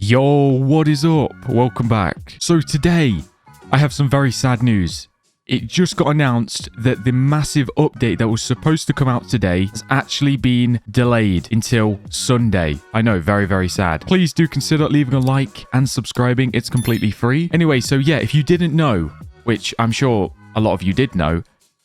Yo, what is up? Welcome back. So today, I have some very sad news. It just got announced that the massive update that was supposed to come out today has actually been delayed until Sunday. I know, very, very sad. Please do consider leaving a like and subscribing. It's completely free. Anyway, so yeah, if you didn't know, which I'm sure a lot of you did know,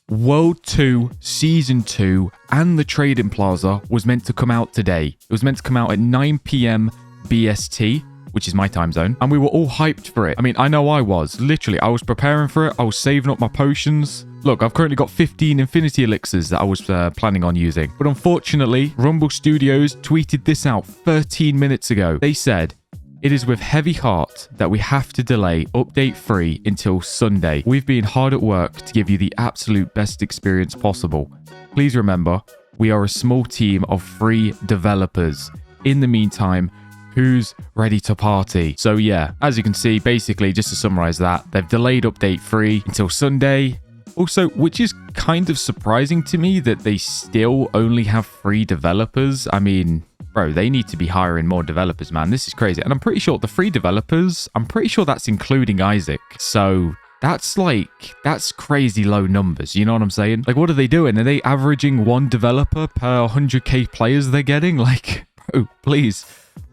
World 2 Season 2 and the Trading Plaza was meant to come out today. It was meant to come out at 9 p.m. BST, which is my time zone, and we were all hyped for it. I mean, I know I was. Literally, I was preparing for it. I was saving up my potions. Look, I've currently got 15 Infinity Elixirs that I was planning on using. But unfortunately, Rumble Studios tweeted this out 13 minutes ago. They said, "It is with heavy heart that we have to delay Update 3 until Sunday. We've been hard at work to give you the absolute best experience possible. Please remember, we are a small team of 3 developers. In the meantime, who's ready to party?" So yeah, as you can see, basically, just to summarize that, they've delayed Update 3 until Sunday. Also, which is kind of surprising to me that they still only have 3 developers. I mean, bro, they need to be hiring more developers, man. This is crazy. And I'm pretty sure the 3 developers, I'm pretty sure that's including Isaac. So that's crazy low numbers. You know what I'm saying? Like, what are they doing? Are they averaging 1 developer per 100k players they're getting? Like, bro, please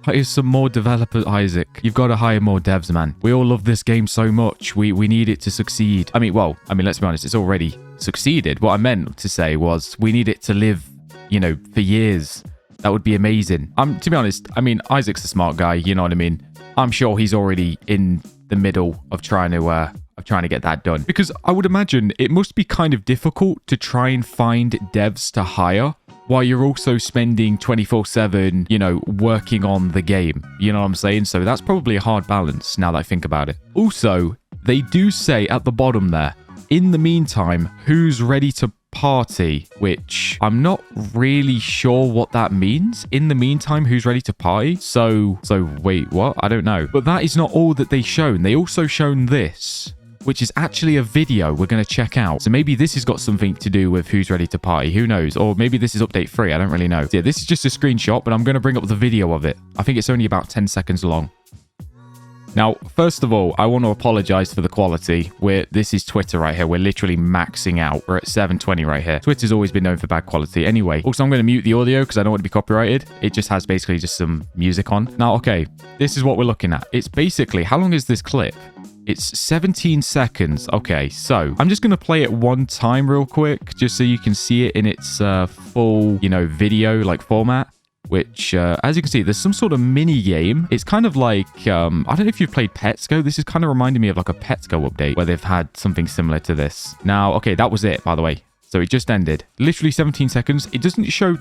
hire some more developers, Isaac. You've got to hire more devs, man. We all love this game so much. We need it to succeed. I mean, let's be honest, it's already succeeded. What I meant to say was we need it to live, you know, for years. That would be amazing. To be honest, I mean, Isaac's a smart guy. You know what I mean? I'm sure he's already in the middle of trying to get that done. Because I would imagine it must be kind of difficult to try and find devs to hire while you're also spending 24/7, you know, working on the game. You know what I'm saying? So that's probably a hard balance now that I think about it. Also, they do say at the bottom there, in the meantime, who's ready to party? Which I'm not really sure what that means. In the meantime, who's ready to party? So wait, what? I don't know. But that is not all that they shown. They also shown this, which is actually a video we're going to check out. So maybe this has got something to do with who's ready to party. Who knows? Or maybe this is update 3. I don't really know. So yeah, this is just a screenshot, but I'm going to bring up the video of it. I think it's only about 10 seconds long. Now, first of all, I want to apologize for the quality. This is Twitter right here. We're literally maxing out. We're at 720 right here. Twitter's always been known for bad quality. Anyway, also, I'm going to mute the audio because I don't want to be copyrighted. It just has basically just some music on. Now, okay, this is what we're looking at. It's basically, how long is this clip? It's 17 seconds. Okay, so I'm just going to play it one time real quick, just so you can see it in its full, you know, video like format. Which, as you can see, there's some sort of mini game. It's kind of like, I don't know if you've played Pets Go. This is kind of reminding me of like a Pets Go update where they've had something similar to this. Now, okay, that was it, by the way. So it just ended. Literally 17 seconds. It doesn't show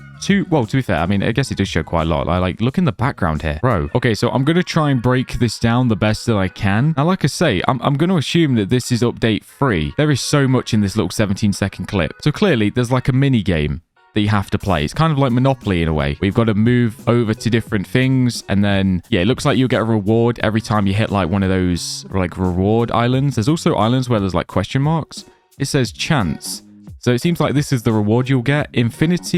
well, to be fair, I mean, I guess it does show quite a lot. I like, look in the background here. Bro. Okay, so I'm going to try and break this down the best that I can. Now, like I say, I'm going to assume that this is update 3. There is so much in this little 17-second clip. So clearly, there's like a mini game that you have to play. It's kind of like Monopoly in a way. We've got to move over to different things, and then yeah, it looks like you'll get a reward every time you hit like one of those like reward islands. There's also islands where there's like question marks. It says chance. So it seems like this is the reward you'll get. Instant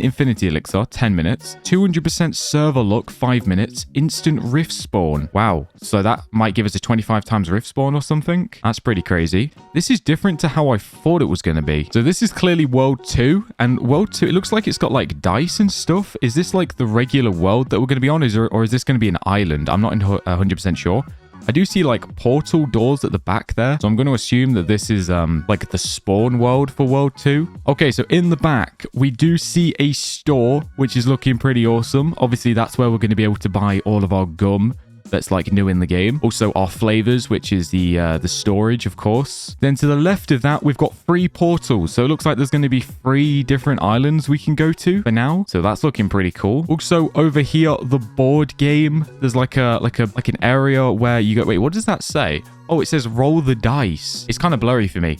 Infinity Elixir, 10 minutes. 200% server luck, 5 minutes. Instant Rift Spawn. Wow. So that might give us a 25 times Rift Spawn or something. That's pretty crazy. This is different to how I thought it was going to be. So this is clearly World 2. And World 2, it looks like it's got like dice and stuff. Is this like the regular world that we're going to be on? Or is this going to be an island? I'm not 100% sure. I do see like portal doors at the back there. So I'm going to assume that this is like the spawn world for World 2. Okay, so in the back, we do see a store, which is looking pretty awesome. Obviously, that's where we're going to be able to buy all of our gum that's like new in the game. Also our flavors, which is the storage, of course. Then to the left of that, we've got 3 portals. So it looks like there's going to be 3 different islands we can go to for now. So that's looking pretty cool. Also over here, the board game. There's like an area where you go, wait, what does that say? Oh, it says roll the dice. It's kind of blurry for me.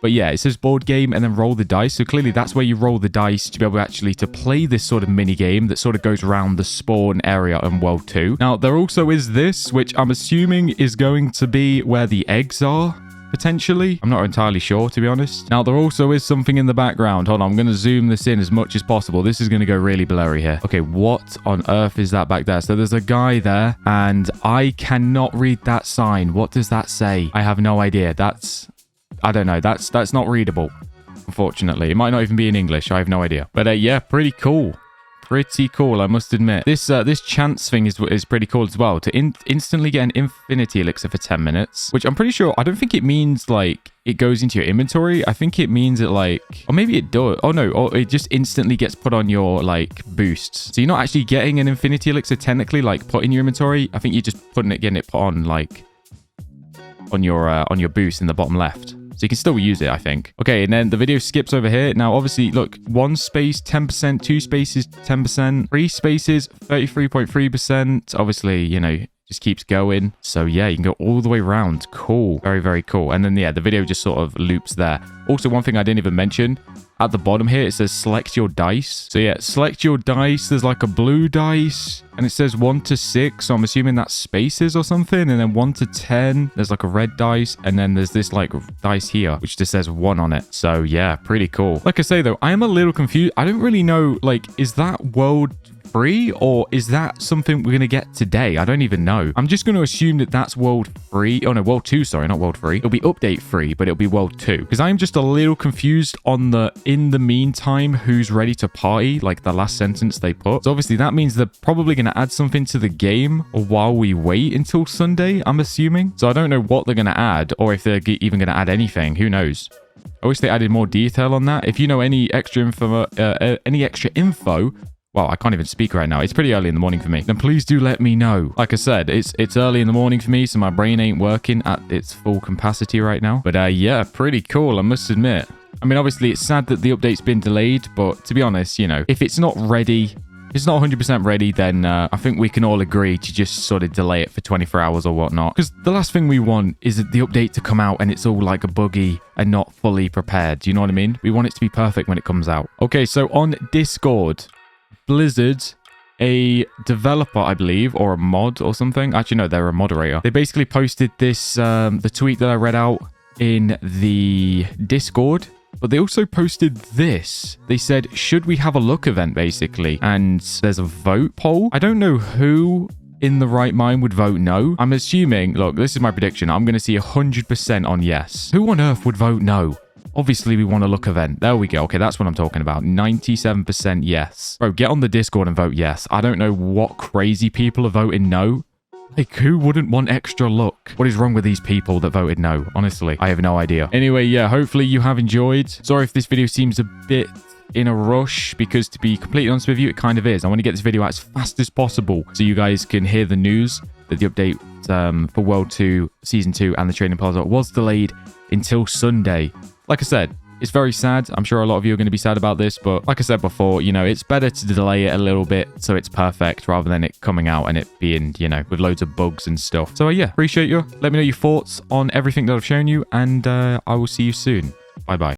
But yeah, it says board game and then roll the dice. So clearly that's where you roll the dice to be able actually to play this sort of mini game that sort of goes around the spawn area in World 2. Now, there also is this, which I'm assuming is going to be where the eggs are. potentially. I'm not entirely sure, to be honest. Now, there also is something in the background. Hold on, I'm going to zoom this in as much as possible. This is going to go really blurry here. Okay, what on earth is that back there? So there's a guy there, and I cannot read that sign. What does that say? I have no idea. I don't know. That's not readable, unfortunately. It might not even be in English. I have no idea. But yeah, pretty cool. Pretty cool, I must admit. This chance thing is pretty cool as well. To instantly get an infinity elixir for 10 minutes, which I'm pretty sure, I don't think it means like it goes into your inventory. I think it means it like, or maybe it does. Oh no, or it just instantly gets put on your like boosts. So you're not actually getting an infinity elixir technically like put in your inventory. I think you're just getting it put on like on your boost in the bottom left. So you can still use it, I think. Okay, and then the video skips over here. Now, obviously, look, 1 space, 10%, 2 spaces, 10%, 3 spaces, 33.3%. Obviously, you know, just keeps going. So yeah, you can go all the way around. Cool. Very, very cool. And then, yeah, the video just sort of loops there. Also, one thing I didn't even mention, at the bottom here, it says select your dice. So yeah, select your dice. There's like a blue dice and it says 1 to 6. So I'm assuming that's spaces or something. And then 1 to 10, there's like a red dice. And then there's this like dice here, which just says 1 on it. So yeah, pretty cool. Like I say though, I am a little confused. I don't really know, like, is that world free or is that something we're gonna get today? I don't even know. I'm just going to assume that that's world free. Oh no, world 2, sorry, not world free. It'll be update free, but it'll be world 2 because I'm just a little confused on the in the meantime who's ready to party, like the last sentence they put. So obviously that means they're probably going to add something to the game or while we wait until Sunday, I'm assuming. So I don't know what they're going to add or if they're even going to add anything. Who knows? I wish they added more detail on that. If you know any extra info, well, I can't even speak right now. It's pretty early in the morning for me. Then please do let me know. Like I said, it's early in the morning for me, so my brain ain't working at its full capacity right now. But yeah, pretty cool, I must admit. I mean, obviously, it's sad that the update's been delayed, but to be honest, you know, if it's not ready, if it's not 100% ready, then I think we can all agree to just sort of delay it for 24 hours or whatnot. Because the last thing we want is the update to come out and it's all like a buggy and not fully prepared. Do you know what I mean? We want it to be perfect when it comes out. Okay, so on Discord, Blizzard, a developer, I believe, or a mod or something. Actually, no, they're a moderator. They basically posted this, the tweet that I read out in the Discord, but they also posted this. They said, should we have a look event, basically? And there's a vote poll. I don't know who in the right mind would vote no. I'm assuming, look, this is my prediction. I'm going to see 100% on yes. Who on earth would vote no? Obviously, we want a look event. There we go. Okay, that's what I'm talking about. 97% yes. Bro, get on the Discord and vote yes. I don't know what crazy people are voting no. Like, who wouldn't want extra luck? What is wrong with these people that voted no? Honestly, I have no idea. Anyway, yeah, hopefully you have enjoyed. Sorry if this video seems a bit in a rush, because to be completely honest with you, it kind of is. I want to get this video out as fast as possible so you guys can hear the news that the update for World 2, Season 2 and the Trading Plaza was delayed until Sunday. Like I said, it's very sad. I'm sure a lot of you are going to be sad about this, but like I said before, you know, it's better to delay it a little bit so it's perfect rather than it coming out and it being, you know, with loads of bugs and stuff. So yeah, appreciate you. Let me know your thoughts on everything that I've shown you, and I will see you soon. Bye-bye.